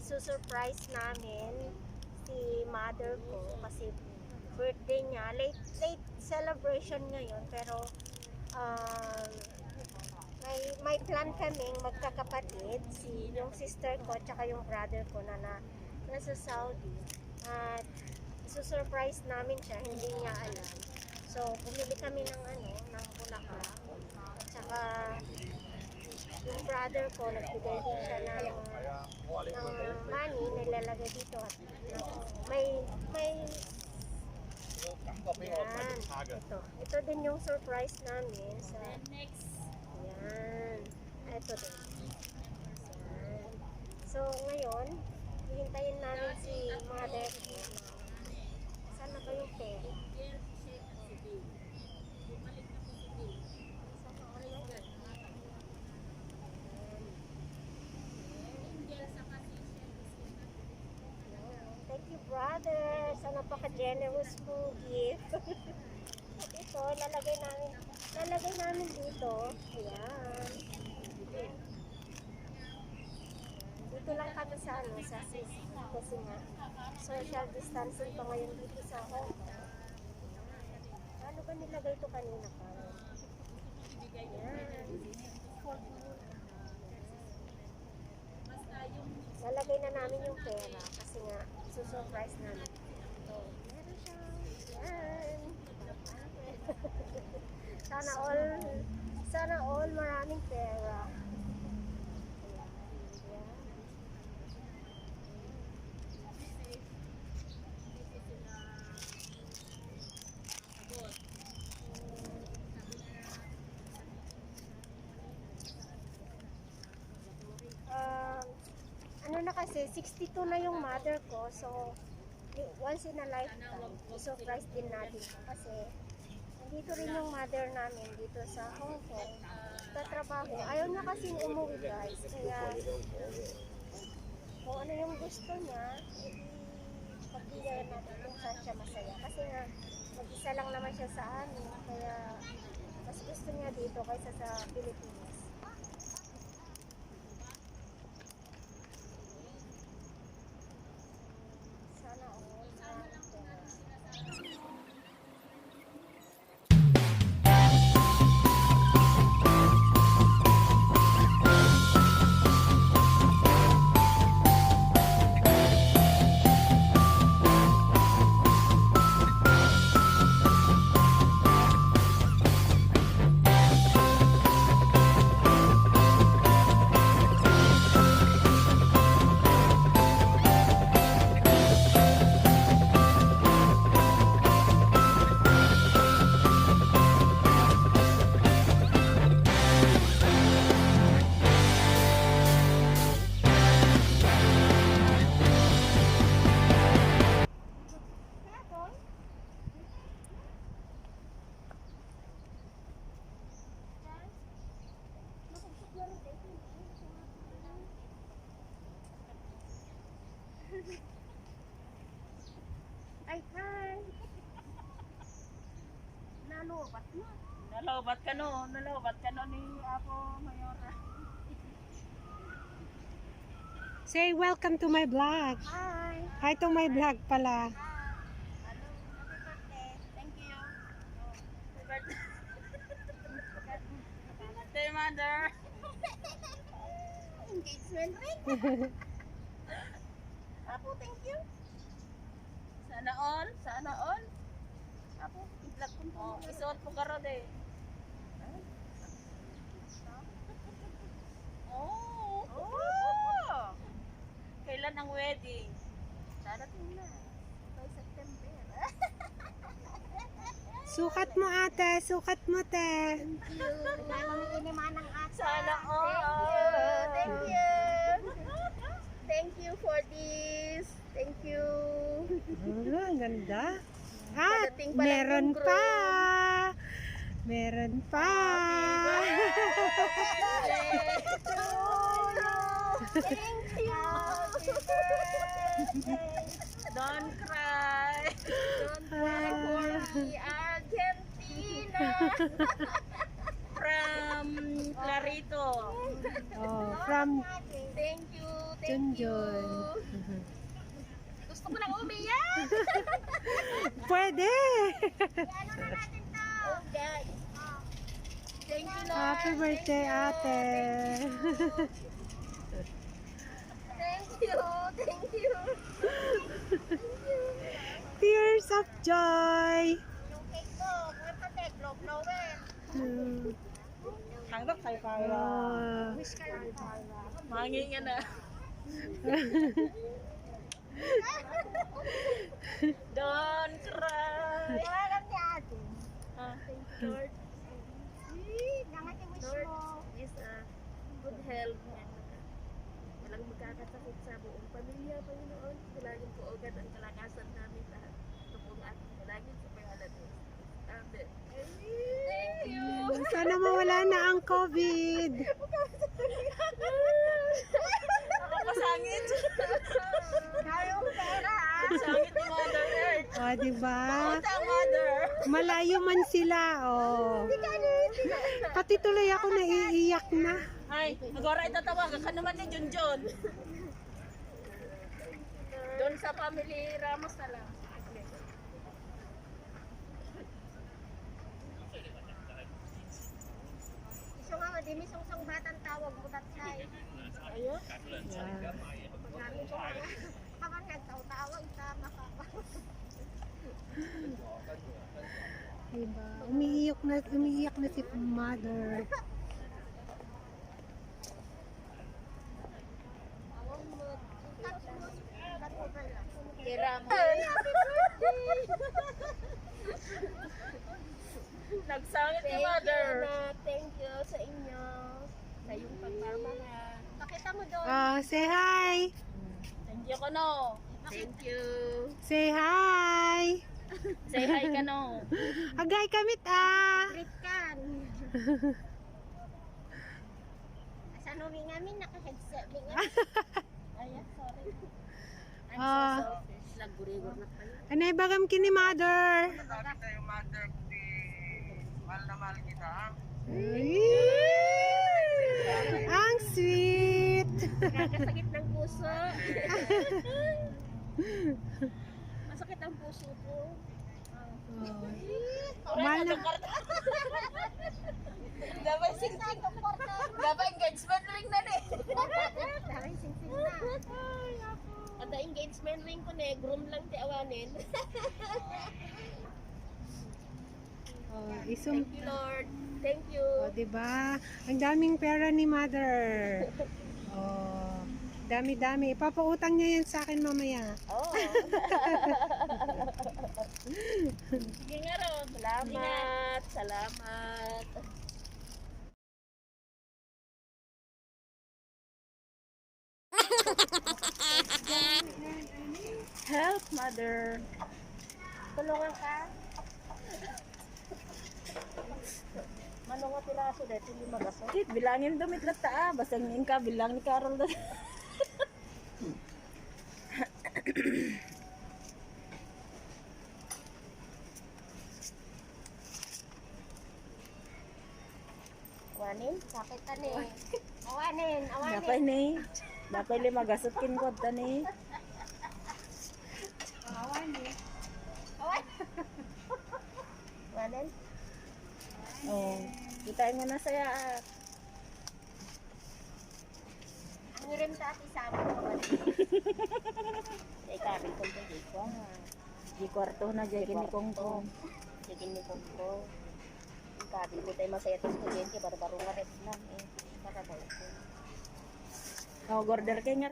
isusurprise namin si mother ko kasi birthday niya. Late celebration ngayon, pero may plan kaming magkakapatid, yung sister ko tsaka yung brother ko na nasa Saudi. At isusurprise namin siya, hindi niya alam. So, bumili kami ng bulaklak. At saka yung brother ko, nagbigay din siya ng money, nilalagay dito. At may yan. Ito din yung surprise namin sa yan. Ito din. Yan. So, ngayon, hihintayin namin si mother ko. Saan na ba yung pera? Thank you, brother. Sa napaka-generous mong gift. Ito, lalagay namin dito. Ayan. Dito lang kami sa sisi. Kasi nga, social distancing pa ngayon dito sa Hong Kong. Ano ba nilagay ito kanina pa? Ayan. Lalagay na namin yung pera kasi nga susurprise namin. So, meron siya. Yan. Sana all maraming pera. Ano na kasi, 62 na yung mother ko, so once in a lifetime, surprise din natin kasi nandito rin yung mother namin dito sa Hong Kong, tatrabaho. Ayaw niya kasing umuwi, guys, kaya kung ano yung gusto niya, pagbigyan natin kung saan siya masaya. Kasi nga, mag-isa lang naman siya sa amin, kaya mas gusto niya dito kaysa sa Pilipinas. Ay, hi! Nalobat ka no ni Apo Mayora. Say welcome to my vlog. Hi! Hi to my vlog pala. Happy birthday. Thank you. Happy birthday, mother. Engagement ring. Apo, thank you. Sana all. Apo, i-vlog ko po. Oh, isuot po ka ron eh. Oh! Kailan ang wedding? Darating na. By September. Sukat mo ate, sukat mo te. Thank you. Nanang inimanang ata. Sana all. Thank you. Thank you for this. Thank you. Ang ganda. At Padating pa lang meron yung pa. Meron pa. Thank you. Don't cry. Don't cry for me, Argentina. From Clarito. Oh, from Thank you. Junjun. Gusto mo nang umiyak? Pwede! Ano na natin to? Oh, guys. Thank you, Lord. Happy birthday, ate! Thank you. Thank you. Tears of joy! Yung cake ko, may patek, low blower. Hanggap kay Kaya. Oh. Wish ka lang pa. Mangi nga na. Don't cry. Tawagan ni ate. Ah, Lord. Nangat yung wish mo. Yes, good health. Walang magkakasakit sa buong pamilya, Panginoon. Dalangin po agad ang kalakasan namin lahat. Ito po ang ating dalangin sa pangalan mo. Amen. Thank you. Sana mawala na ang COVID. Nakapasangit. Kayong pera. Sangit ni Mother Earth. O, diba? Bakit ang Mother? Malayo man sila, oh. Pati tuloy ako naiiyak na. Ay, agora itatawagan ka naman ni Junjun. Doon sa family Ramos na lang. Iso nga, madimi song batang tawag mo tatlay. Ayun. Pagnamin ko nga. Kapag nagtaw-tawag, tama ka pa. Diba? Umiiyak na si mother. Kay Ramos. Happy birthday! Nagsangit ni Thank Mother. you, na. Thank you sa inyo. Sa iyong pagmamahal. Pakita mo doon. Oh, say hi! Thank you ka no. Thank you. Say hi! Say hi ka no. Agay kamit ah! Trip kan. Sa numi ngamin, naka-headset. Ayan, sorry. I'm Ah. so selfish. Nagburigor na pala. Anay bagam kini mother? Sabi tayo, mother, di mahal na mahal kita. Ang sweet! Nakakasakit ng puso. Masakit ang puso ko. Mahal na, Dapat sing-sing. Dapat engagement ring na ni. Daming sing-sing na. Kada engagement ring ko na, groom lang ti awanin. oh, isum, Thank you, Lord. Thank you. oh, diba? Ang daming pera ni mother. Oh, dami-dami. Ipapautang niya yan sa akin mamaya. Oh. Sige nga ron. Salamat. Salamat. Help, Mother. Tulungan ka. Manungot nila ako dahil hindi magaso. Bilangin damit na taa. Basangin ka. Bilang ni Carol na. Awanin? Bakit tani? Awanin, awanin. Dapat ni. Dapat li magasot kin ko tani. Awanin. Awanin? Oh. Kita mo na saya. Ang rin sa ati sa amin. Ay kami ko di ko. Di kwarto na jay kini kong ko. Sige ni ko. Kabi ko tayo masaya ito estudyante. Baro-baro nga rin lang eh. Para ba ito? Oh, order kay nga.